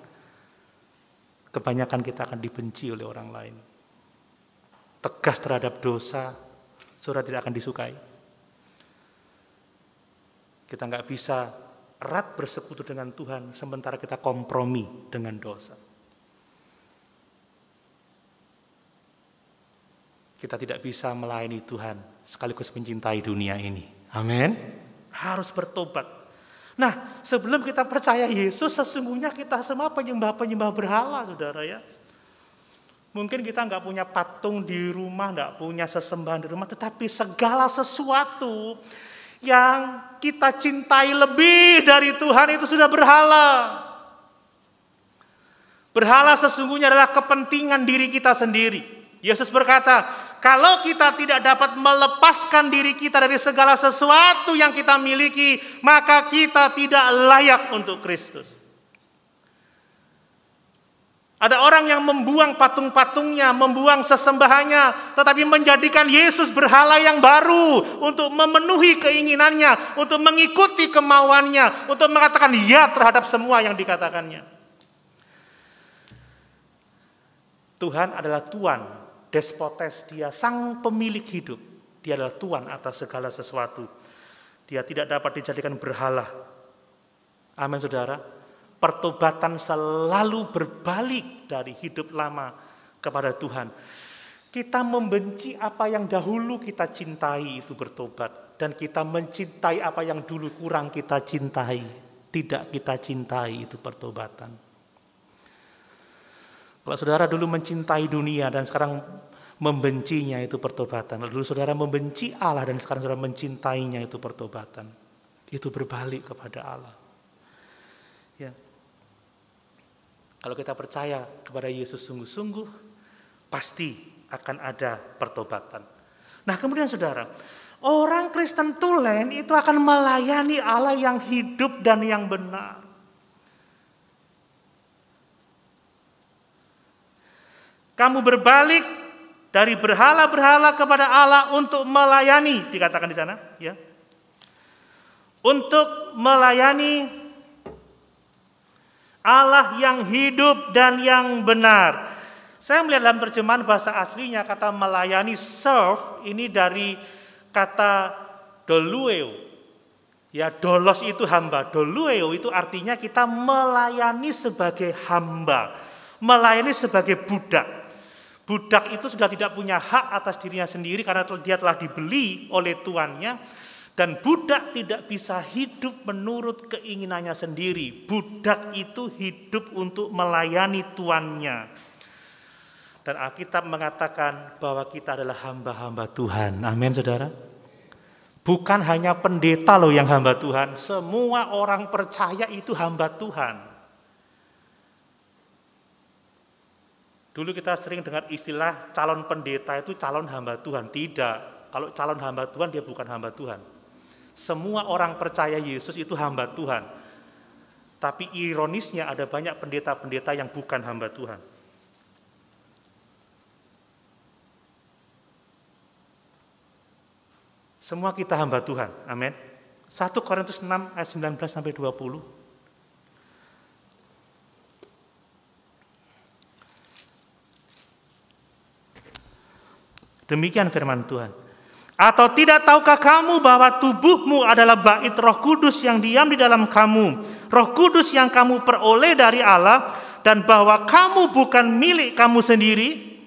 kebanyakan kita akan dibenci oleh orang lain. Tegas terhadap dosa, saudara tidak akan disukai. Kita nggak bisa erat bersekutu dengan Tuhan, sementara kita kompromi dengan dosa. Kita tidak bisa melayani Tuhan sekaligus mencintai dunia ini. Amin. Harus bertobat. Nah, sebelum kita percaya Yesus, sesungguhnya kita semua penyembah-penyembah berhala, saudara ya. Mungkin kita nggak punya patung di rumah, nggak punya sesembahan di rumah, tetapi segala sesuatu yang kita cintai lebih dari Tuhan itu sudah berhala. Berhala sesungguhnya adalah kepentingan diri kita sendiri. Yesus berkata, kalau kita tidak dapat melepaskan diri kita dari segala sesuatu yang kita miliki, maka kita tidak layak untuk Kristus. Ada orang yang membuang patung-patungnya, membuang sesembahannya, tetapi menjadikan Yesus berhala yang baru untuk memenuhi keinginannya, untuk mengikuti kemauannya, untuk mengatakan ya terhadap semua yang dikatakannya. Tuhan adalah Tuhan. Despotes, dia sang pemilik hidup. Dia adalah Tuhan atas segala sesuatu. Dia tidak dapat dijadikan berhala. Amin saudara. Pertobatan selalu berbalik dari hidup lama kepada Tuhan. Kita membenci apa yang dahulu kita cintai, itu bertobat. Dan kita mencintai apa yang dulu kurang kita cintai, tidak kita cintai, itu pertobatan. Kalau saudara dulu mencintai dunia dan sekarang membencinya, itu pertobatan. Dulu saudara membenci Allah dan sekarang saudara mencintainya, itu pertobatan. Itu berbalik kepada Allah. Ya. Kalau kita percaya kepada Yesus sungguh-sungguh, pasti akan ada pertobatan. Nah kemudian saudara, orang Kristen tulen itu akan melayani Allah yang hidup dan yang benar. Kamu berbalik dari berhala-berhala kepada Allah untuk melayani, dikatakan di sana, ya. Untuk melayani Allah yang hidup dan yang benar. Saya melihat dalam terjemahan bahasa aslinya kata melayani, serve, ini dari kata dolueo. Ya, dolos itu hamba, dolueo itu artinya kita melayani sebagai hamba, melayani sebagai budak. Budak itu sudah tidak punya hak atas dirinya sendiri karena dia telah dibeli oleh tuannya. Dan budak tidak bisa hidup menurut keinginannya sendiri. Budak itu hidup untuk melayani tuannya. Dan Alkitab mengatakan bahwa kita adalah hamba-hamba Tuhan. Amin saudara. Bukan hanya pendeta loh yang hamba Tuhan. Semua orang percaya itu hamba Tuhan. Dulu kita sering dengar istilah calon pendeta itu calon hamba Tuhan. Tidak, kalau calon hamba Tuhan dia bukan hamba Tuhan. Semua orang percaya Yesus itu hamba Tuhan. Tapi ironisnya ada banyak pendeta-pendeta yang bukan hamba Tuhan. Semua kita hamba Tuhan. Amin. 1 Korintus 6 ayat 19 sampai 20. Demikian firman Tuhan. Atau tidak tahukah kamu bahwa tubuhmu adalah bait Roh Kudus yang diam di dalam kamu, Roh Kudus yang kamu peroleh dari Allah, dan bahwa kamu bukan milik kamu sendiri,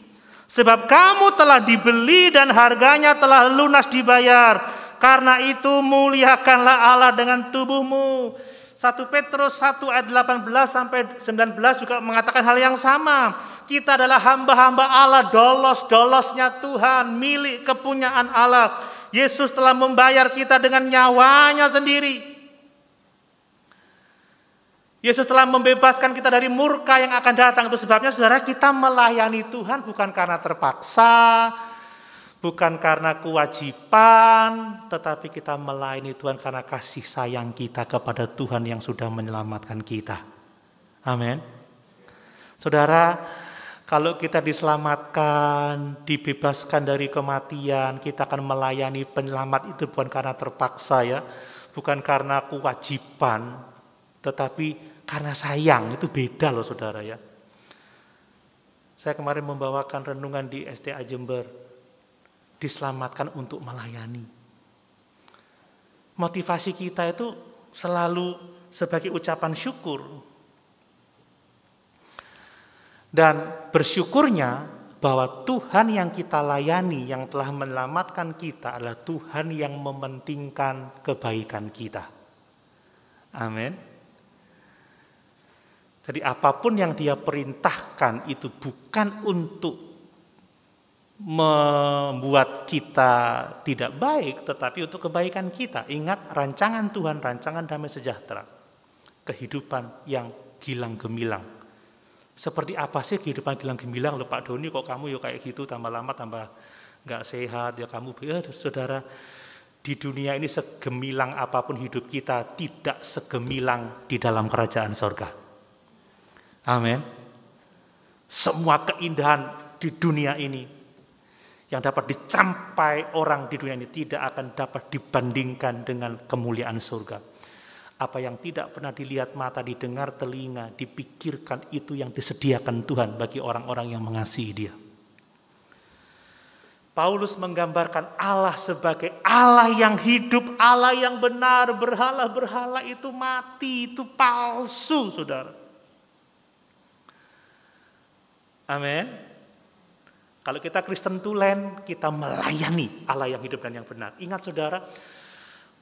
sebab kamu telah dibeli dan harganya telah lunas dibayar. Karena itu muliakanlah Allah dengan tubuhmu. 1 Petrus 1 ayat 18 sampai 19 juga mengatakan hal yang sama. Kita adalah hamba-hamba Allah, dolos-dolosnya Tuhan, milik kepunyaan Allah. Yesus telah membayar kita dengan nyawanya sendiri. Yesus telah membebaskan kita dari murka yang akan datang. Itu sebabnya saudara, kita melayani Tuhan bukan karena terpaksa, bukan karena kewajiban, tetapi kita melayani Tuhan karena kasih sayang kita kepada Tuhan yang sudah menyelamatkan kita. Amin. Saudara, kalau kita diselamatkan, dibebaskan dari kematian, kita akan melayani penyelamat itu bukan karena terpaksa ya, bukan karena kewajiban, tetapi karena sayang. Itu beda loh saudara ya. Saya kemarin membawakan renungan di STA Jember, diselamatkan untuk melayani. Motivasi kita itu selalu sebagai ucapan syukur. Dan bersyukurnya bahwa Tuhan yang kita layani, yang telah menyelamatkan kita adalah Tuhan yang mementingkan kebaikan kita. Amin. Jadi apapun yang Dia perintahkan itu bukan untuk membuat kita tidak baik, tetapi untuk kebaikan kita. Ingat, rancangan Tuhan, rancangan damai sejahtera. Kehidupan yang gilang gemilang. Seperti apa sih kehidupan gilang gemilang? Loh Pak Doni, kok kamu ya kayak gitu, tambah lama tambah nggak sehat ya kamu. Ya saudara, di dunia ini segemilang apapun hidup kita, tidak segemilang di dalam kerajaan sorga. Amin. Semua keindahan di dunia ini yang dapat dicapai orang di dunia ini tidak akan dapat dibandingkan dengan kemuliaan surga. Apa yang tidak pernah dilihat mata, didengar telinga, dipikirkan, itu yang disediakan Tuhan bagi orang-orang yang mengasihi Dia. Paulus menggambarkan Allah sebagai Allah yang hidup, Allah yang benar. Berhala-berhala itu mati, itu palsu, saudara. Amin. Kalau kita Kristen tulen, kita melayani Allah yang hidup dan yang benar. Ingat saudara,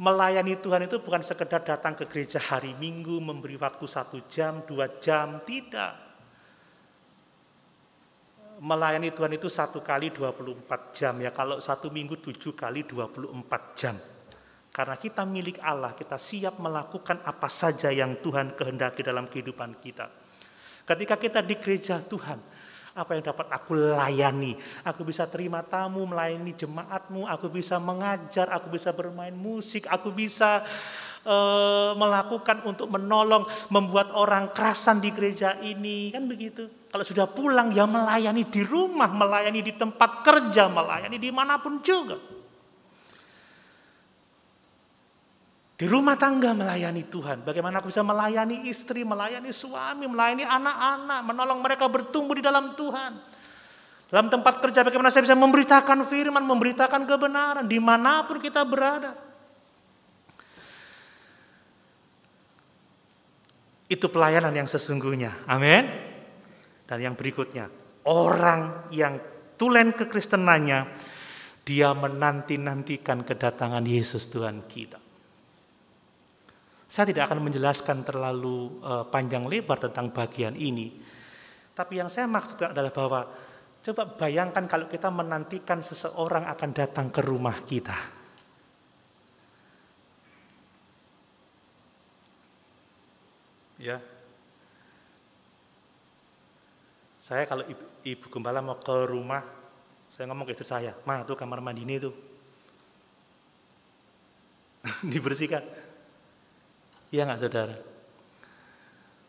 melayani Tuhan itu bukan sekedar datang ke gereja hari Minggu, memberi waktu 1 jam, 2 jam, tidak. Melayani Tuhan itu 1 kali 24 jam ya, kalau 1 minggu 7 kali 24 jam. Karena kita milik Allah, kita siap melakukan apa saja yang Tuhan kehendaki dalam kehidupan kita. Ketika kita di gereja Tuhan, apa yang dapat aku layani? Aku bisa terima tamu, melayani jemaatmu, aku bisa mengajar, aku bisa bermain musik, aku bisa melakukan untuk menolong, membuat orang kerasan di gereja ini, kan begitu. Kalau sudah pulang ya melayani di rumah, melayani di tempat kerja, melayani dimanapun juga. Di rumah tangga melayani Tuhan. Bagaimana aku bisa melayani istri, melayani suami, melayani anak-anak, menolong mereka bertumbuh di dalam Tuhan. Dalam tempat kerja bagaimana saya bisa memberitakan firman, memberitakan kebenaran dimanapun kita berada. Itu pelayanan yang sesungguhnya. Amin. Dan yang berikutnya, orang yang tulen kekristenannya, dia menanti-nantikan kedatangan Yesus Tuhan kita. Saya tidak akan menjelaskan terlalu panjang lebar tentang bagian ini. Tapi yang saya maksudkan adalah bahwa coba bayangkan kalau kita menantikan seseorang akan datang ke rumah kita. Ya. Saya kalau ibu gembala mau ke rumah, saya ngomong ke istri saya, "Ma, tuh kamar mandi ini tuh." Dibersihkan. Iya nggak saudara?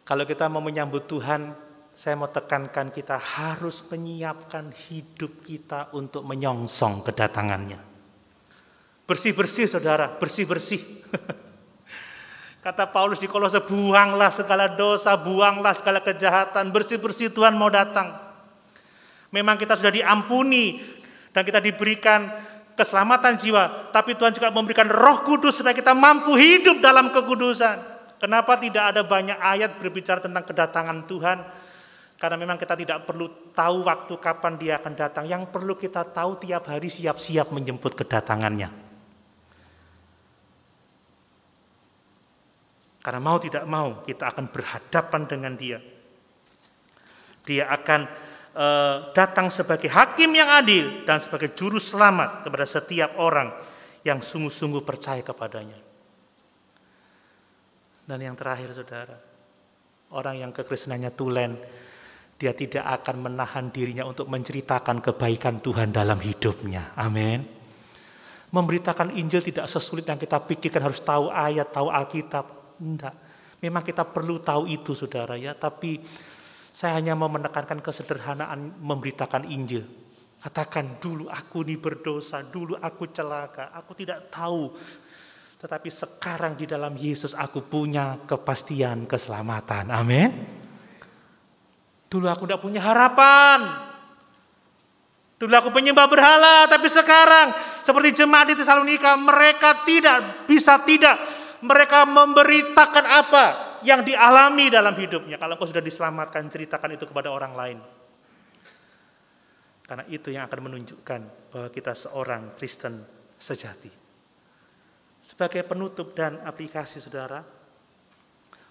Kalau kita mau menyambut Tuhan, saya mau tekankan kita harus menyiapkan hidup kita untuk menyongsong kedatangannya. Bersih-bersih saudara, bersih-bersih. Kata Paulus di Kolose, buanglah segala dosa, buanglah segala kejahatan, bersih-bersih Tuhan mau datang. Memang kita sudah diampuni dan kita diberikan keselamatan jiwa, tapi Tuhan juga memberikan Roh Kudus supaya kita mampu hidup dalam kekudusan. Kenapa tidak ada banyak ayat berbicara tentang kedatangan Tuhan? Karena memang kita tidak perlu tahu waktu kapan dia akan datang. Yang perlu kita tahu tiap hari siap-siap menjemput kedatangannya. Karena mau tidak mau kita akan berhadapan dengan dia. Dia akan datang sebagai hakim yang adil dan sebagai juru selamat kepada setiap orang yang sungguh-sungguh percaya kepadanya. Dan yang terakhir saudara, orang yang kekristenannya tulen, dia tidak akan menahan dirinya untuk menceritakan kebaikan Tuhan dalam hidupnya. Amin. Memberitakan Injil tidak sesulit yang kita pikirkan, harus tahu ayat, tahu Alkitab. Tidak. Memang kita perlu tahu itu saudara ya, tapi saya hanya mau menekankan kesederhanaan memberitakan Injil. Katakan, dulu aku ini berdosa, dulu aku celaka, aku tidak tahu. Tetapi sekarang di dalam Yesus aku punya kepastian keselamatan. Amin. Dulu aku tidak punya harapan. Dulu aku penyembah berhala, tapi sekarang seperti jemaat di Tesalonika, mereka mereka memberitakan apa yang dialami dalam hidupnya. Kalau kau sudah diselamatkan, ceritakan itu kepada orang lain. Karena itu yang akan menunjukkan bahwa kita seorang Kristen sejati. Sebagai penutup dan aplikasi saudara,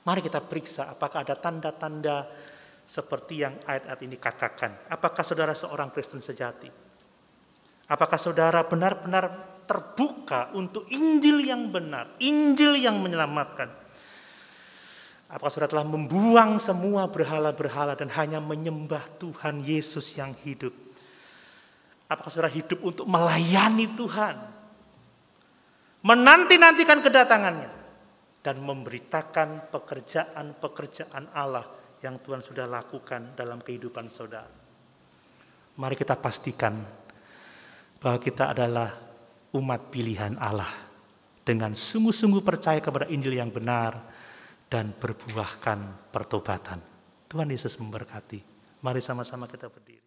mari kita periksa apakah ada tanda-tanda seperti yang ayat-ayat ini katakan. Apakah saudara seorang Kristen sejati? Apakah saudara benar-benar terbuka untuk Injil yang benar, Injil yang menyelamatkan? Apakah saudara telah membuang semua berhala-berhala dan hanya menyembah Tuhan Yesus yang hidup? Apakah saudara hidup untuk melayani Tuhan, menanti-nantikan kedatangannya, dan memberitakan pekerjaan-pekerjaan Allah yang Tuhan sudah lakukan dalam kehidupan saudara? Mari kita pastikan bahwa kita adalah umat pilihan Allah dengan sungguh-sungguh percaya kepada Injil yang benar dan berbuahkan pertobatan. Tuhan Yesus memberkati. Mari sama-sama kita berdiri.